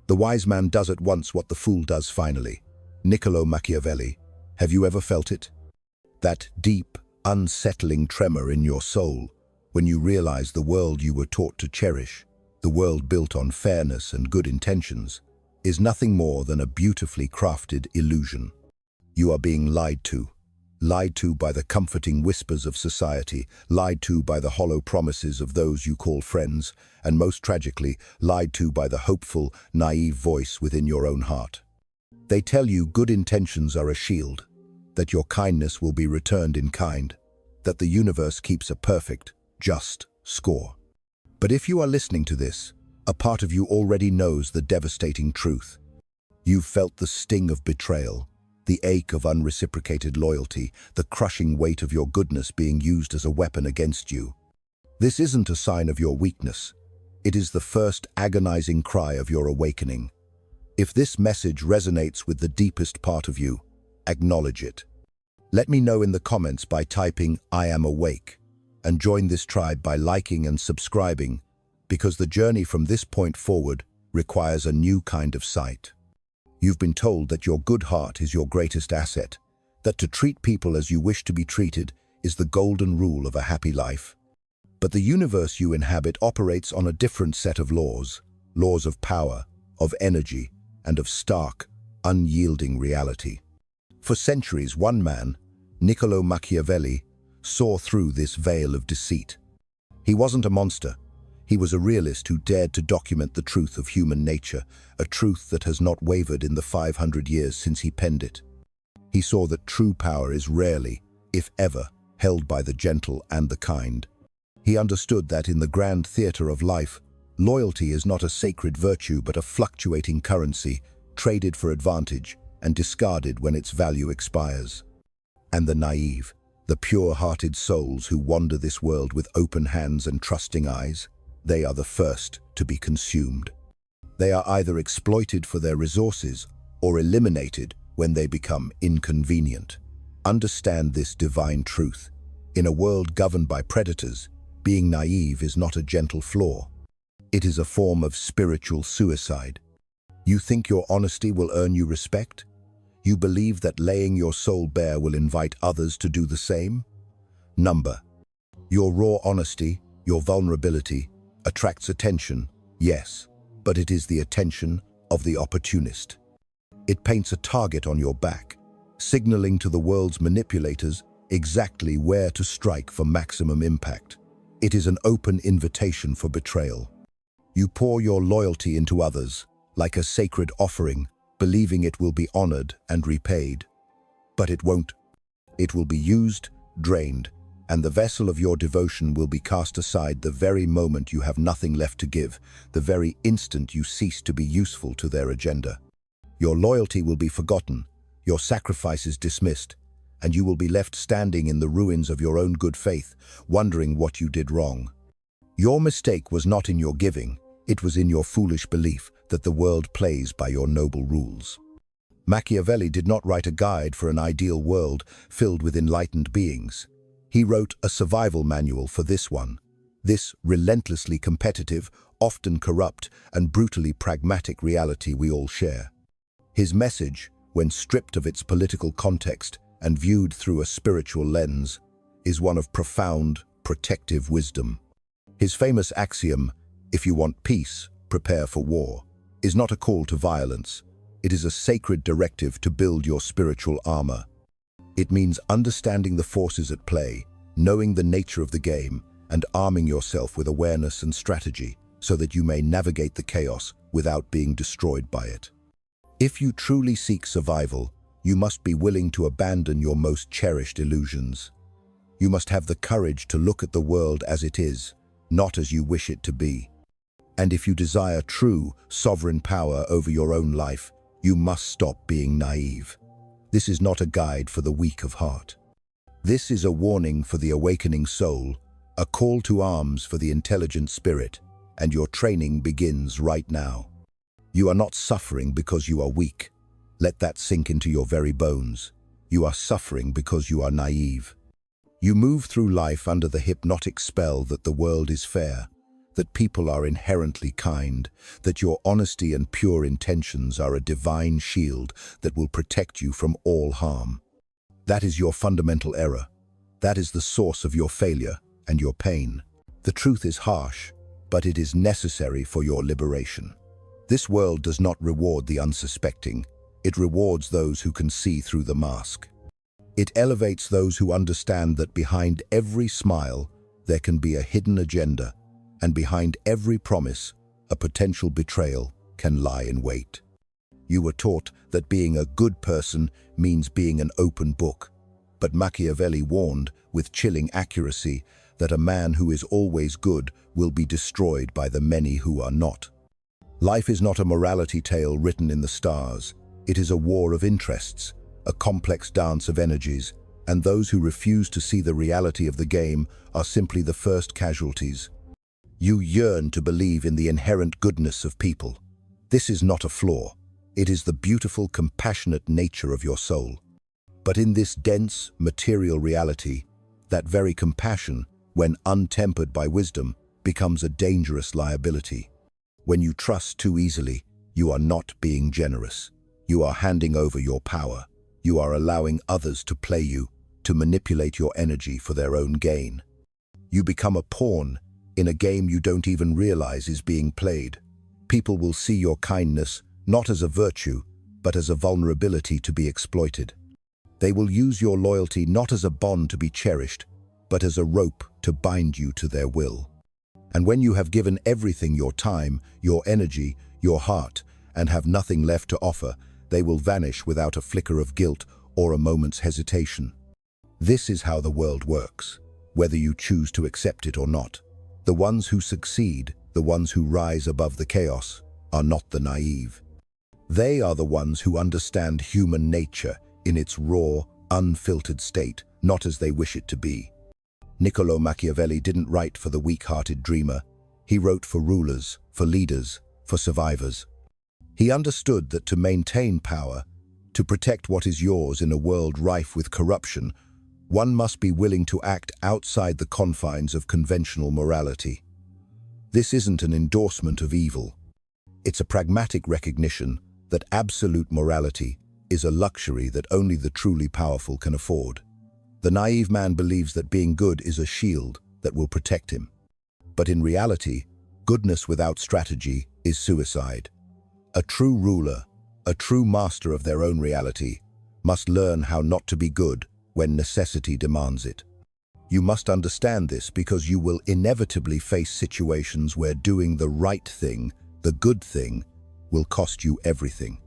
The wise man does at once what the fool does finally. Niccolò Machiavelli. Have you ever felt it? That deep, unsettling tremor in your soul when you realize the world you were taught to cherish, the world built on fairness and good intentions, is nothing more than a beautifully crafted illusion. You are being lied to by the comforting whispers of society, lied to by the hollow promises of those you call friends, and most tragically, lied to by the hopeful, naive voice within your own heart. They tell you good intentions are a shield, that your kindness will be returned in kind, that the universe keeps a perfect, just score. But if you are listening to this, a part of you already knows the devastating truth. You've felt the sting of betrayal, the ache of unreciprocated loyalty, the crushing weight of your goodness being used as a weapon against you. This isn't a sign of your weakness. It is the first agonizing cry of your awakening. If this message resonates with the deepest part of you, acknowledge it. Let me know in the comments by typing "I am awake," and join this tribe by liking and subscribing, because the journey from this point forward requires a new kind of sight. You've been told that your good heart is your greatest asset, that to treat people as you wish to be treated is the golden rule of a happy life. But the universe you inhabit operates on a different set of laws of power, of energy, and of stark, unyielding reality. For centuries, one man, Niccolò Machiavelli, saw through this veil of deceit. He wasn't a monster. He was a realist who dared to document the truth of human nature, a truth that has not wavered in the 500 years since he penned it. He saw that true power is rarely, if ever, held by the gentle and the kind. He understood that in the grand theater of life, loyalty is not a sacred virtue but a fluctuating currency, traded for advantage and discarded when its value expires. And the naive, the pure-hearted souls who wander this world with open hands and trusting eyes, they are the first to be consumed. They are either exploited for their resources or eliminated when they become inconvenient. Understand this divine truth. In a world governed by predators, being naive is not a gentle flaw. It is a form of spiritual suicide. You think your honesty will earn you respect? You believe that laying your soul bare will invite others to do the same? Your raw honesty, your vulnerability, attracts attention, yes, but it is the attention of the opportunist. It paints a target on your back, signaling to the world's manipulators exactly where to strike for maximum impact. It is an open invitation for betrayal. You pour your loyalty into others, like a sacred offering, believing it will be honored and repaid. But it won't. It will be used, drained, and the vessel of your devotion will be cast aside the very moment you have nothing left to give, the very instant you cease to be useful to their agenda. Your loyalty will be forgotten, your sacrifices dismissed, and you will be left standing in the ruins of your own good faith, wondering what you did wrong. Your mistake was not in your giving, it was in your foolish belief that the world plays by your noble rules. Machiavelli did not write a guide for an ideal world filled with enlightened beings. He wrote a survival manual for this one, this relentlessly competitive, often corrupt, and brutally pragmatic reality we all share. His message, when stripped of its political context and viewed through a spiritual lens, is one of profound, protective wisdom. His famous axiom, "If you want peace, prepare for war," is not a call to violence. It is a sacred directive to build your spiritual armor. It means understanding the forces at play, knowing the nature of the game, and arming yourself with awareness and strategy so that you may navigate the chaos without being destroyed by it. If you truly seek survival, you must be willing to abandon your most cherished illusions. You must have the courage to look at the world as it is, not as you wish it to be. And if you desire true, sovereign power over your own life, you must stop being naive. This is not a guide for the weak of heart. This is a warning for the awakening soul, a call to arms for the intelligent spirit, and your training begins right now. You are not suffering because you are weak. Let that sink into your very bones. You are suffering because you are naive. You move through life under the hypnotic spell that the world is fair, that people are inherently kind, that your honesty and pure intentions are a divine shield that will protect you from all harm. That is your fundamental error. That is the source of your failure and your pain. The truth is harsh, but it is necessary for your liberation. This world does not reward the unsuspecting. It rewards those who can see through the mask. It elevates those who understand that behind every smile, there can be a hidden agenda, and behind every promise, a potential betrayal can lie in wait. You were taught that being a good person means being an open book, but Machiavelli warned with chilling accuracy that a man who is always good will be destroyed by the many who are not. Life is not a morality tale written in the stars. It is a war of interests, a complex dance of energies, and those who refuse to see the reality of the game are simply the first casualties. You yearn to believe in the inherent goodness of people. This is not a flaw. It is the beautiful, compassionate nature of your soul. But in this dense, material reality, that very compassion, when untempered by wisdom, becomes a dangerous liability. When you trust too easily, you are not being generous. You are handing over your power. You are allowing others to play you, to manipulate your energy for their own gain. You become a pawn in a game you don't even realize is being played. People will see your kindness not as a virtue, but as a vulnerability to be exploited. They will use your loyalty not as a bond to be cherished, but as a rope to bind you to their will. And when you have given everything, your time, your energy, your heart, and have nothing left to offer, they will vanish without a flicker of guilt or a moment's hesitation. This is how the world works, whether you choose to accept it or not. The ones who succeed, the ones who rise above the chaos, are not the naive. They are the ones who understand human nature in its raw, unfiltered state, not as they wish it to be. Niccolò Machiavelli didn't write for the weak-hearted dreamer. He wrote for rulers, for leaders, for survivors. He understood that to maintain power, to protect what is yours in a world rife with corruption, one must be willing to act outside the confines of conventional morality. This isn't an endorsement of evil. It's a pragmatic recognition that absolute morality is a luxury that only the truly powerful can afford. The naive man believes that being good is a shield that will protect him. But in reality, goodness without strategy is suicide. A true ruler, a true master of their own reality, must learn how not to be good when necessity demands it. You must understand this because you will inevitably face situations where doing the right thing, the good thing, will cost you everything.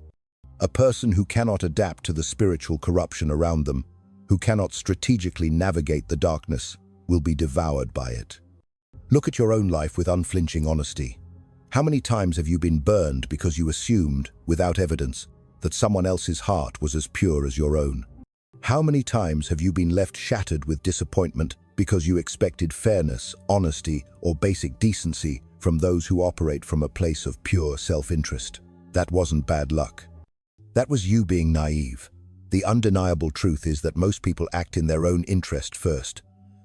A person who cannot adapt to the spiritual corruption around them, who cannot strategically navigate the darkness, will be devoured by it. Look at your own life with unflinching honesty. How many times have you been burned because you assumed, without evidence, that someone else's heart was as pure as your own? How many times have you been left shattered with disappointment because you expected fairness, honesty, or basic decency from those who operate from a place of pure self-interest? That wasn't bad luck. That was you being naive. The undeniable truth is that most people act in their own interest first.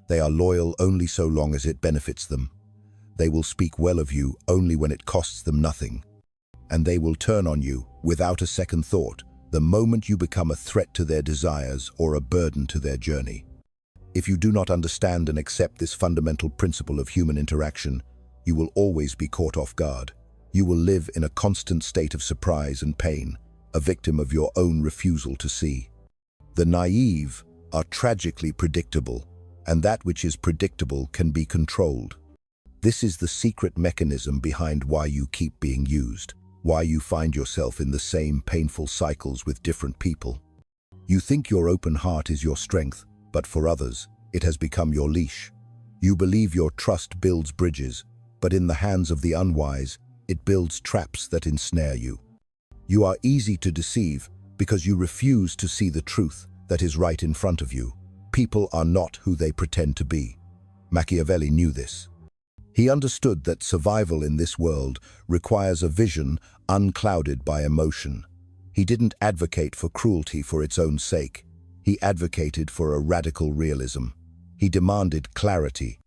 They are loyal only so long as it benefits them. They will speak well of you only when it costs them nothing. And they will turn on you without a second thought the moment you become a threat to their desires or a burden to their journey. If you do not understand and accept this fundamental principle of human interaction, you will always be caught off guard. You will live in a constant state of surprise and pain, a victim of your own refusal to see. The naive are tragically predictable, and that which is predictable can be controlled. This is the secret mechanism behind why you keep being used, why you find yourself in the same painful cycles with different people. You think your open heart is your strength, but for others, it has become your leash. You believe your trust builds bridges, but in the hands of the unwise, it builds traps that ensnare you. You are easy to deceive because you refuse to see the truth that is right in front of you. People are not who they pretend to be. Machiavelli knew this. He understood that survival in this world requires a vision unclouded by emotion. He didn't advocate for cruelty for its own sake. He advocated for a radical realism. He demanded clarity.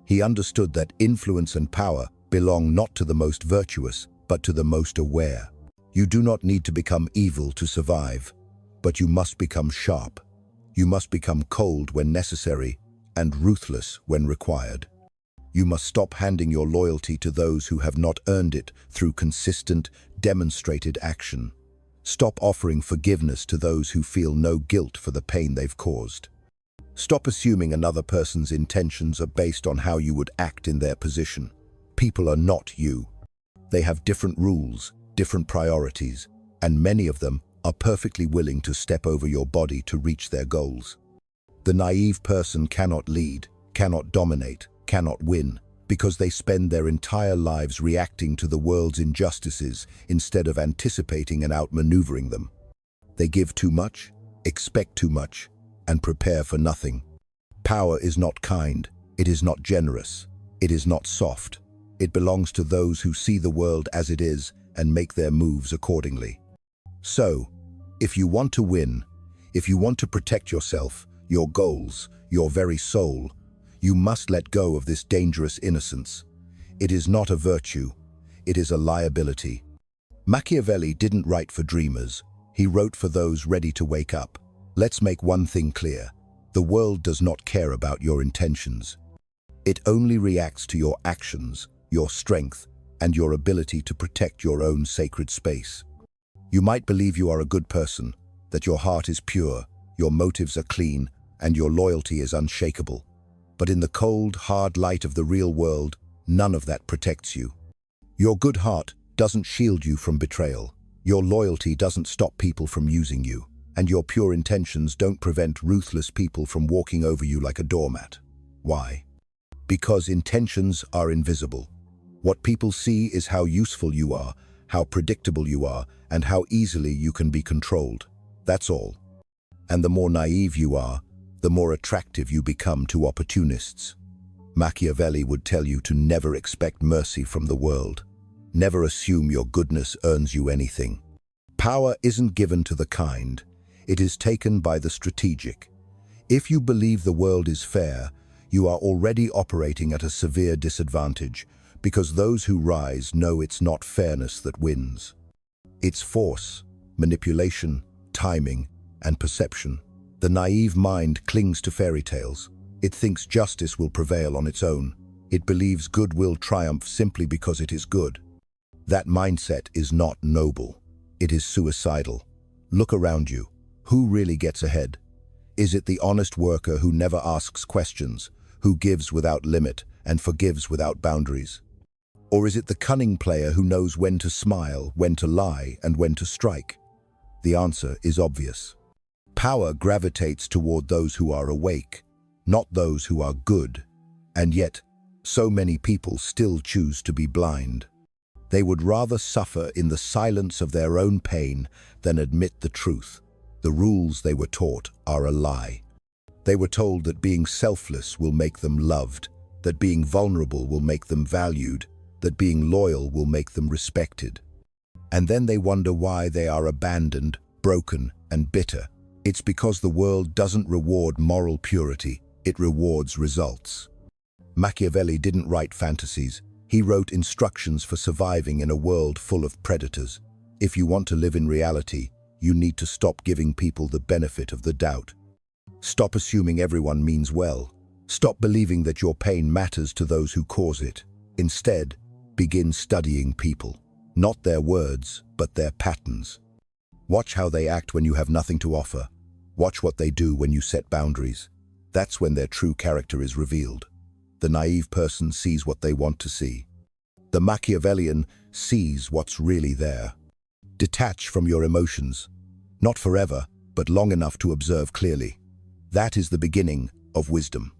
He understood that influence and power belong not to the most virtuous, but to the most aware. You do not need to become evil to survive, but you must become sharp. You must become cold when necessary and ruthless when required. You must stop handing your loyalty to those who have not earned it through consistent, demonstrated action. Stop offering forgiveness to those who feel no guilt for the pain they've caused. Stop assuming another person's intentions are based on how you would act in their position. People are not you. They have different rules, different priorities, and many of them are perfectly willing to step over your body to reach their goals. The naive person cannot lead, cannot dominate, cannot win, because they spend their entire lives reacting to the world's injustices instead of anticipating and outmaneuvering them. They give too much, expect too much, and prepare for nothing. Power is not kind, it is not generous, it is not soft. It belongs to those who see the world as it is and make their moves accordingly. So, if you want to win, if you want to protect yourself, your goals, your very soul, you must let go of this dangerous innocence. It is not a virtue, it is a liability. Machiavelli didn't write for dreamers, he wrote for those ready to wake up. Let's make one thing clear, the world does not care about your intentions. It only reacts to your actions, your strength, and your ability to protect your own sacred space. You might believe you are a good person, that your heart is pure, your motives are clean, and your loyalty is unshakable. But in the cold, hard light of the real world, none of that protects you. Your good heart doesn't shield you from betrayal. Your loyalty doesn't stop people from using you. And your pure intentions don't prevent ruthless people from walking over you like a doormat. Why? Because intentions are invisible. What people see is how useful you are, how predictable you are, and how easily you can be controlled. That's all. And the more naive you are, the more attractive you become to opportunists. Machiavelli would tell you to never expect mercy from the world. Never assume your goodness earns you anything. Power isn't given to the kind. It is taken by the strategic. If you believe the world is fair, you are already operating at a severe disadvantage, because those who rise know it's not fairness that wins. It's force, manipulation, timing, and perception. The naive mind clings to fairy tales. It thinks justice will prevail on its own. It believes good will triumph simply because it is good. That mindset is not noble. It is suicidal. Look around you. Who really gets ahead? Is it the honest worker who never asks questions, who gives without limit and forgives without boundaries? Or is it the cunning player who knows when to smile, when to lie, and when to strike? The answer is obvious. Power gravitates toward those who are awake, not those who are good. And yet, so many people still choose to be blind. They would rather suffer in the silence of their own pain than admit the truth. The rules they were taught are a lie. They were told that being selfless will make them loved, that being vulnerable will make them valued, that being loyal will make them respected. And then they wonder why they are abandoned, broken, and bitter. It's because the world doesn't reward moral purity, it rewards results. Machiavelli didn't write fantasies. He wrote instructions for surviving in a world full of predators. If you want to live in reality, you need to stop giving people the benefit of the doubt. Stop assuming everyone means well. Stop believing that your pain matters to those who cause it. Instead, begin studying people. Not their words, but their patterns. Watch how they act when you have nothing to offer. Watch what they do when you set boundaries. That's when their true character is revealed. The naive person sees what they want to see. The Machiavellian sees what's really there. Detach from your emotions. Not forever, but long enough to observe clearly. That is the beginning of wisdom.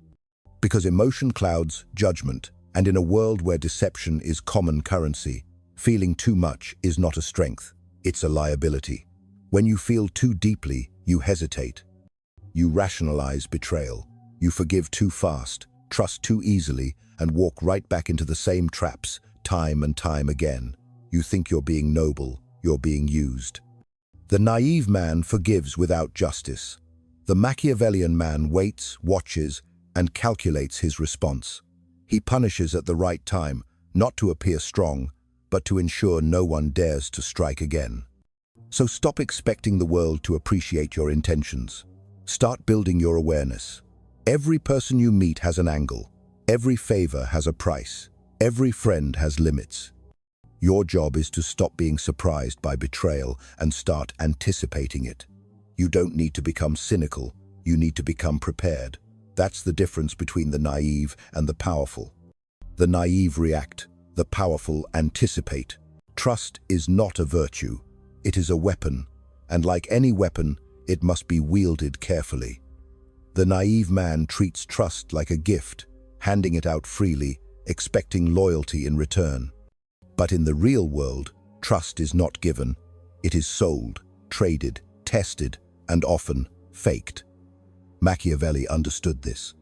Because emotion clouds judgment, and in a world where deception is common currency, feeling too much is not a strength, it's a liability. When you feel too deeply, you hesitate. You rationalize betrayal. You forgive too fast, trust too easily, and walk right back into the same traps, time and time again. You think you're being noble, you're being used. The naive man forgives without justice. The Machiavellian man waits, watches, and calculates his response. He punishes at the right time, not to appear strong, but to ensure no one dares to strike again. So stop expecting the world to appreciate your intentions. Start building your awareness. Every person you meet has an angle. Every favor has a price. Every friend has limits. Your job is to stop being surprised by betrayal and start anticipating it. You don't need to become cynical. You need to become prepared. That's the difference between the naive and the powerful. The naive react. The powerful anticipate. Trust is not a virtue. It is a weapon, and like any weapon, it must be wielded carefully. The naive man treats trust like a gift, handing it out freely, expecting loyalty in return. But in the real world, trust is not given. It is sold, traded, tested, and often faked. Machiavelli understood this.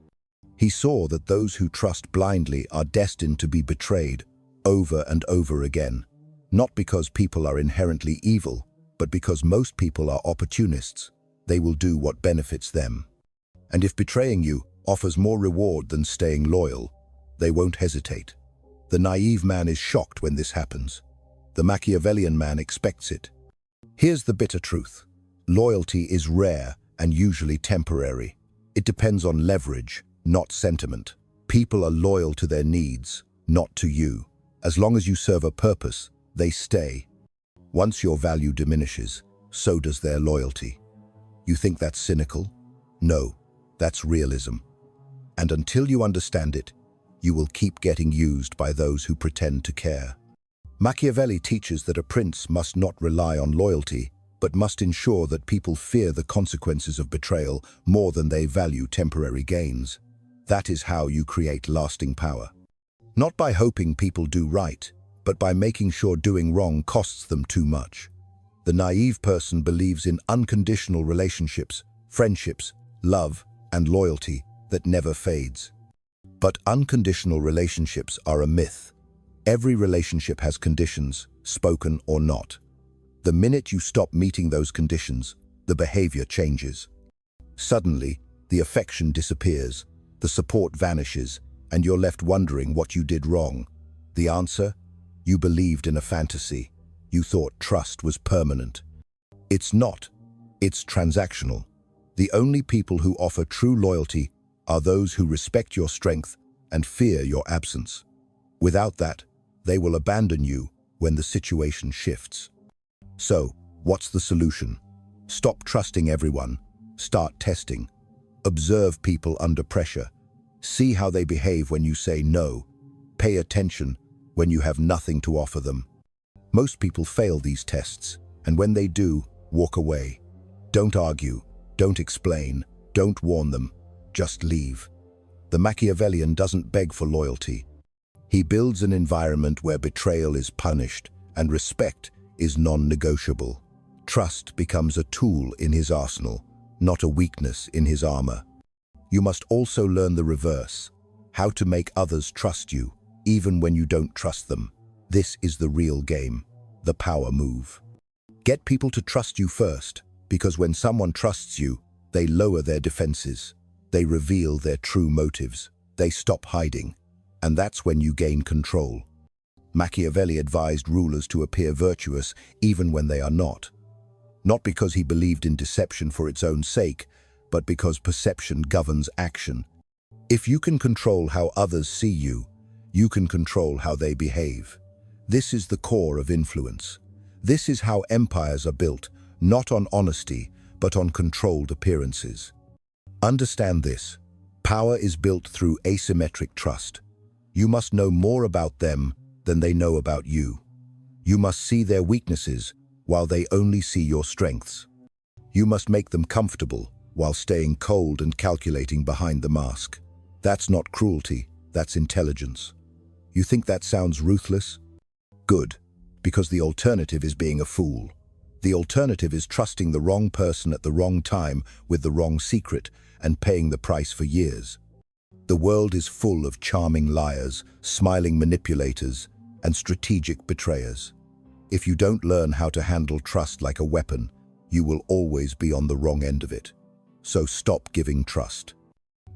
He saw that those who trust blindly are destined to be betrayed over and over again, not because people are inherently evil, but because most people are opportunists. They will do what benefits them. And if betraying you offers more reward than staying loyal, they won't hesitate. The naive man is shocked when this happens. The Machiavellian man expects it. Here's the bitter truth. Loyalty is rare and usually temporary. It depends on leverage, not sentiment. People are loyal to their needs, not to you. As long as you serve a purpose, they stay. Once your value diminishes, so does their loyalty. You think that's cynical? No, that's realism. And until you understand it, you will keep getting used by those who pretend to care. Machiavelli teaches that a prince must not rely on loyalty, but must ensure that people fear the consequences of betrayal more than they value temporary gains. That is how you create lasting power. Not by hoping people do right, but by making sure doing wrong costs them too much. The naive person believes in unconditional relationships, friendships, love, and loyalty that never fades. But unconditional relationships are a myth. Every relationship has conditions, spoken or not. The minute you stop meeting those conditions, the behavior changes. Suddenly, the affection disappears, the support vanishes, and you're left wondering what you did wrong. The answer? You believed in a fantasy. You thought trust was permanent. It's not. It's transactional. The only people who offer true loyalty are those who respect your strength and fear your absence. Without that, they will abandon you when the situation shifts. So, what's the solution? Stop trusting everyone. Start testing. Observe people under pressure. See how they behave when you say no. Pay attention when you have nothing to offer them. Most people fail these tests, and when they do, walk away. Don't argue, don't explain, don't warn them, just leave. The Machiavellian doesn't beg for loyalty. He builds an environment where betrayal is punished and respect is non-negotiable. Trust becomes a tool in his arsenal, not a weakness in his armor. You must also learn the reverse, how to make others trust you, even when you don't trust them. This is the real game, the power move. Get people to trust you first, because when someone trusts you, they lower their defenses. They reveal their true motives. They stop hiding. And that's when you gain control. Machiavelli advised rulers to appear virtuous even when they are not. Not because he believed in deception for its own sake, but because perception governs action. If you can control how others see you, you can control how they behave. This is the core of influence. This is how empires are built, not on honesty, but on controlled appearances. Understand this. Power is built through asymmetric trust. You must know more about them than they know about you. You must see their weaknesses while they only see your strengths. You must make them comfortable while staying cold and calculating behind the mask. That's not cruelty, that's intelligence. You think that sounds ruthless? Good, because the alternative is being a fool. The alternative is trusting the wrong person at the wrong time with the wrong secret and paying the price for years. The world is full of charming liars, smiling manipulators, and strategic betrayers. If you don't learn how to handle trust like a weapon, you will always be on the wrong end of it. So stop giving trust.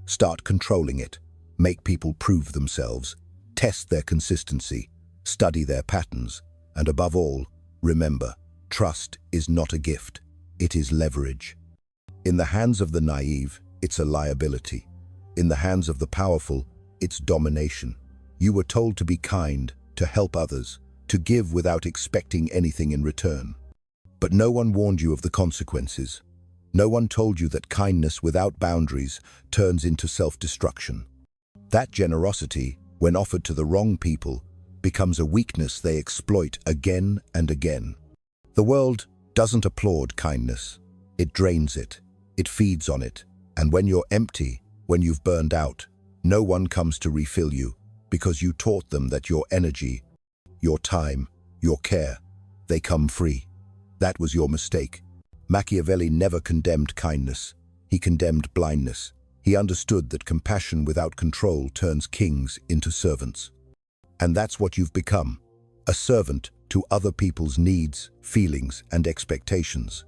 Start controlling it. Make people prove themselves. Test their consistency, study their patterns, and above all, remember, trust is not a gift, it is leverage. In the hands of the naive, it's a liability. In the hands of the powerful, it's domination. You were told to be kind, to help others, to give without expecting anything in return. But no one warned you of the consequences. No one told you that kindness without boundaries turns into self-destruction. That generosity, when offered to the wrong people, becomes a weakness they exploit again and again. The world doesn't applaud kindness. It drains it. It feeds on it. And when you're empty, when you've burned out, no one comes to refill you because you taught them that your energy, your time, your care, they come free. That was your mistake. Machiavelli never condemned kindness. He condemned blindness. He understood that compassion without control turns kings into servants. And that's what you've become, a servant to other people's needs, feelings, and expectations.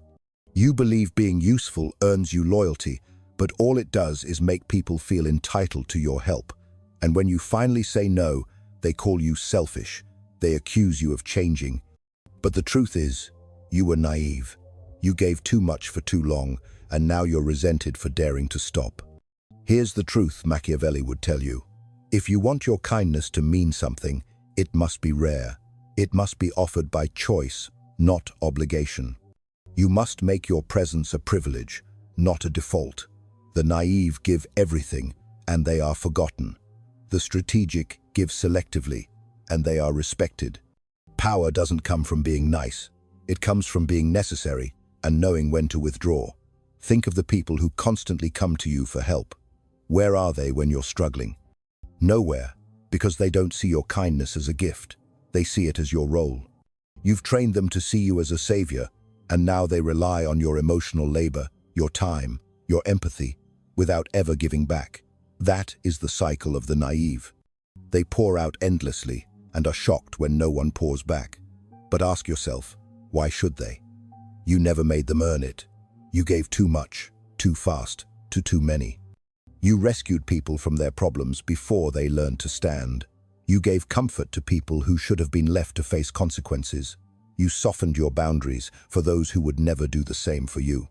You believe being useful earns you loyalty, but all it does is make people feel entitled to your help. And when you finally say no, they call you selfish. They accuse you of changing. But the truth is, you were naive. You gave too much for too long, and now you're resented for daring to stop. Here's the truth Machiavelli would tell you. If you want your kindness to mean something, it must be rare. It must be offered by choice, not obligation. You must make your presence a privilege, not a default. The naive give everything, and they are forgotten. The strategic give selectively, and they are respected. Power doesn't come from being nice. It comes from being necessary and knowing when to withdraw. Think of the people who constantly come to you for help. Where are they when you're struggling? Nowhere, because they don't see your kindness as a gift. They see it as your role. You've trained them to see you as a savior, and now they rely on your emotional labor, your time, your empathy, without ever giving back. That is the cycle of the naive. They pour out endlessly and are shocked when no one pours back. But ask yourself, why should they? You never made them earn it. You gave too much, too fast, to too many. You rescued people from their problems before they learned to stand. You gave comfort to people who should have been left to face consequences. You softened your boundaries for those who would never do the same for you.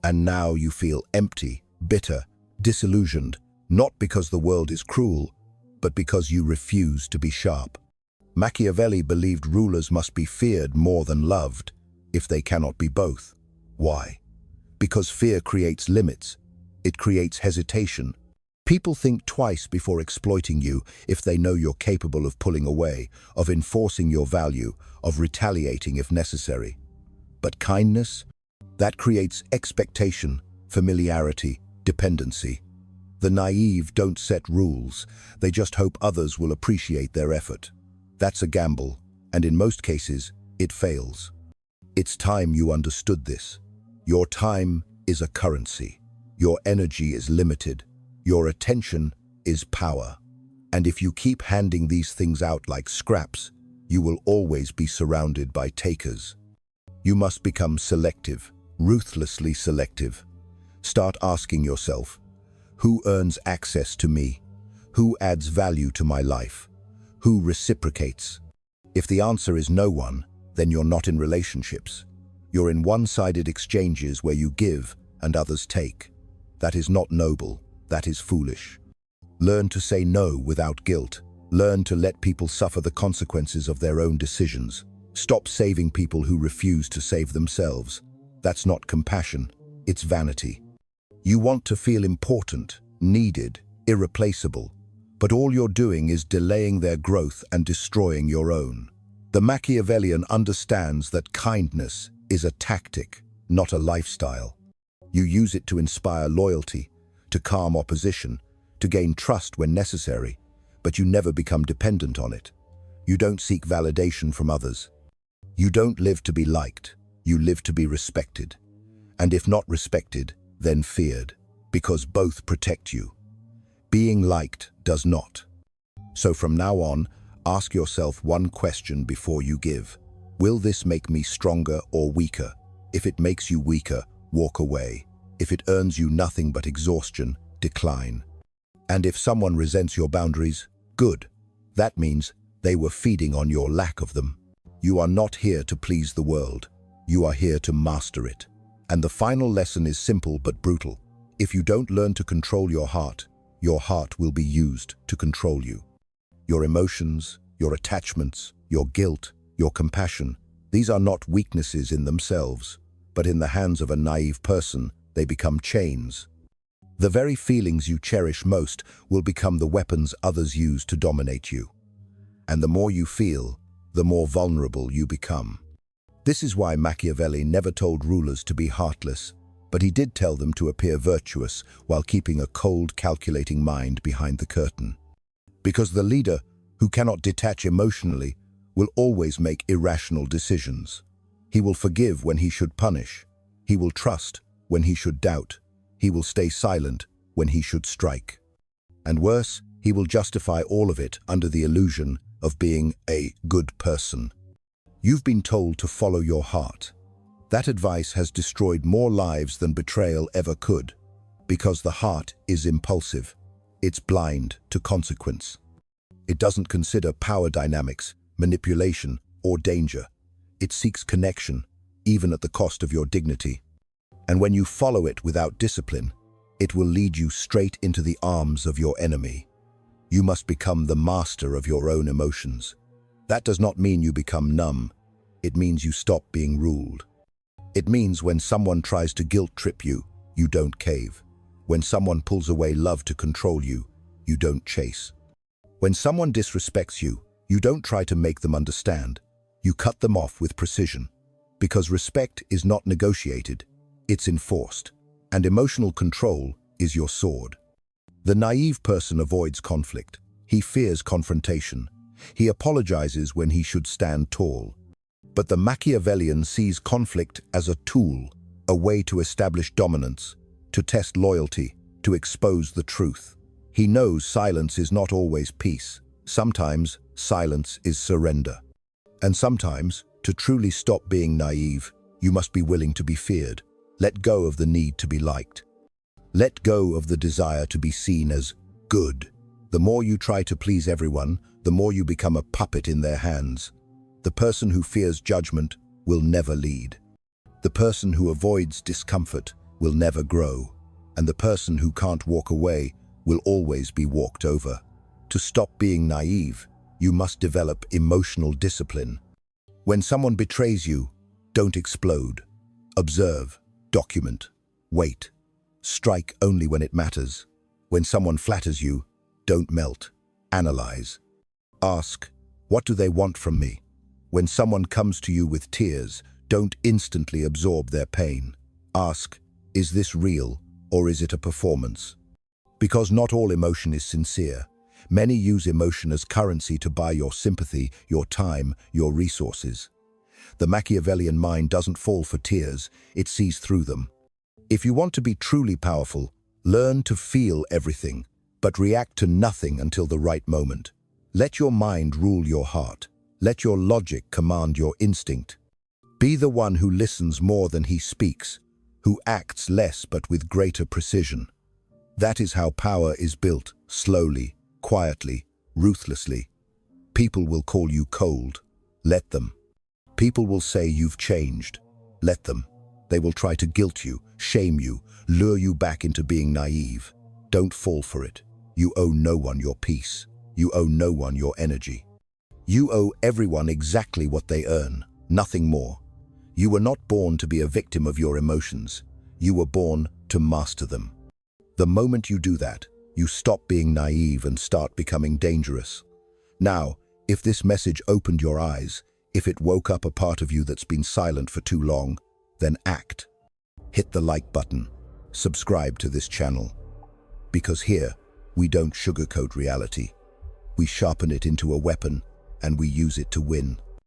And now you feel empty, bitter, disillusioned, not because the world is cruel, but because you refuse to be sharp. Machiavelli believed rulers must be feared more than loved, if they cannot be both. Why? Because fear creates limits. It creates hesitation. People think twice before exploiting you if they know you're capable of pulling away, of enforcing your value, of retaliating if necessary. But kindness? That creates expectation, familiarity, dependency. The naive don't set rules. They just hope others will appreciate their effort. That's a gamble, and in most cases, it fails. It's time you understood this. Your time is a currency. Your energy is limited. Your attention is power. And if you keep handing these things out like scraps, you will always be surrounded by takers. You must become selective, ruthlessly selective. Start asking yourself, who earns access to me? Who adds value to my life? Who reciprocates? If the answer is no one, then you're not in relationships. You're in one-sided exchanges where you give and others take. That is not noble. That is foolish. Learn to say no without guilt. Learn to let people suffer the consequences of their own decisions. Stop saving people who refuse to save themselves. That's not compassion, it's vanity. You want to feel important, needed, irreplaceable, but all you're doing is delaying their growth and destroying your own. The Machiavellian understands that kindness is a tactic, not a lifestyle. You use it to inspire loyalty, to calm opposition, to gain trust when necessary, but you never become dependent on it. You don't seek validation from others. You don't live to be liked, you live to be respected. And if not respected, then feared, because both protect you. Being liked does not. So from now on, ask yourself one question before you give. Will this make me stronger or weaker? If it makes you weaker, walk away. If it earns you nothing but exhaustion, decline. And if someone resents your boundaries, good. That means they were feeding on your lack of them. You are not here to please the world. You are here to master it. And the final lesson is simple but brutal. If you don't learn to control your heart will be used to control you. Your emotions, your attachments, your guilt, your compassion, these are not weaknesses in themselves, but in the hands of a naive person, they become chains. The very feelings you cherish most will become the weapons others use to dominate you. And the more you feel, the more vulnerable you become. This is why Machiavelli never told rulers to be heartless, but he did tell them to appear virtuous while keeping a cold, calculating mind behind the curtain. Because the leader, who cannot detach emotionally, will always make irrational decisions. He will forgive when he should punish. He will trust when he should doubt. He will stay silent when he should strike. And worse, he will justify all of it under the illusion of being a good person. You've been told to follow your heart. That advice has destroyed more lives than betrayal ever could, because the heart is impulsive. It's blind to consequence. It doesn't consider power dynamics, manipulation, or danger. It seeks connection, even at the cost of your dignity. And when you follow it without discipline, it will lead you straight into the arms of your enemy. You must become the master of your own emotions. That does not mean you become numb. It means you stop being ruled. It means when someone tries to guilt-trip you, you don't cave. When someone pulls away love to control you, you don't chase. When someone disrespects you, you don't try to make them understand. You cut them off with precision. Because respect is not negotiated, it's enforced. And emotional control is your sword. The naive person avoids conflict. He fears confrontation. He apologizes when he should stand tall. But the Machiavellian sees conflict as a tool, a way to establish dominance, to test loyalty, to expose the truth. He knows silence is not always peace. Sometimes silence is surrender. And sometimes, to truly stop being naive, you must be willing to be feared. Let go of the need to be liked. Let go of the desire to be seen as good. The more you try to please everyone, the more you become a puppet in their hands. The person who fears judgment will never lead. The person who avoids discomfort will never grow. And the person who can't walk away will always be walked over. To stop being naive, you must develop emotional discipline. When someone betrays you, don't explode. Observe, document, wait. Strike only when it matters. When someone flatters you, don't melt. Analyze. Ask, what do they want from me? When someone comes to you with tears, don't instantly absorb their pain. Ask, is this real or is it a performance? Because not all emotion is sincere. Many use emotion as currency to buy your sympathy, your time, your resources. The Machiavellian mind doesn't fall for tears, it sees through them. If you want to be truly powerful, learn to feel everything, but react to nothing until the right moment. Let your mind rule your heart. Let your logic command your instinct. Be the one who listens more than he speaks, who acts less but with greater precision. That is how power is built, slowly, quietly, ruthlessly. People will call you cold. Let them. People will say you've changed. Let them. They will try to guilt you, shame you, lure you back into being naive. Don't fall for it. You owe no one your peace. You owe no one your energy. You owe everyone exactly what they earn, nothing more. You were not born to be a victim of your emotions. You were born to master them. The moment you do that, you stop being naive and start becoming dangerous. Now, if this message opened your eyes, if it woke up a part of you that's been silent for too long, then act. Hit the like button. Subscribe to this channel. Because here, we don't sugarcoat reality. We sharpen it into a weapon, and we use it to win.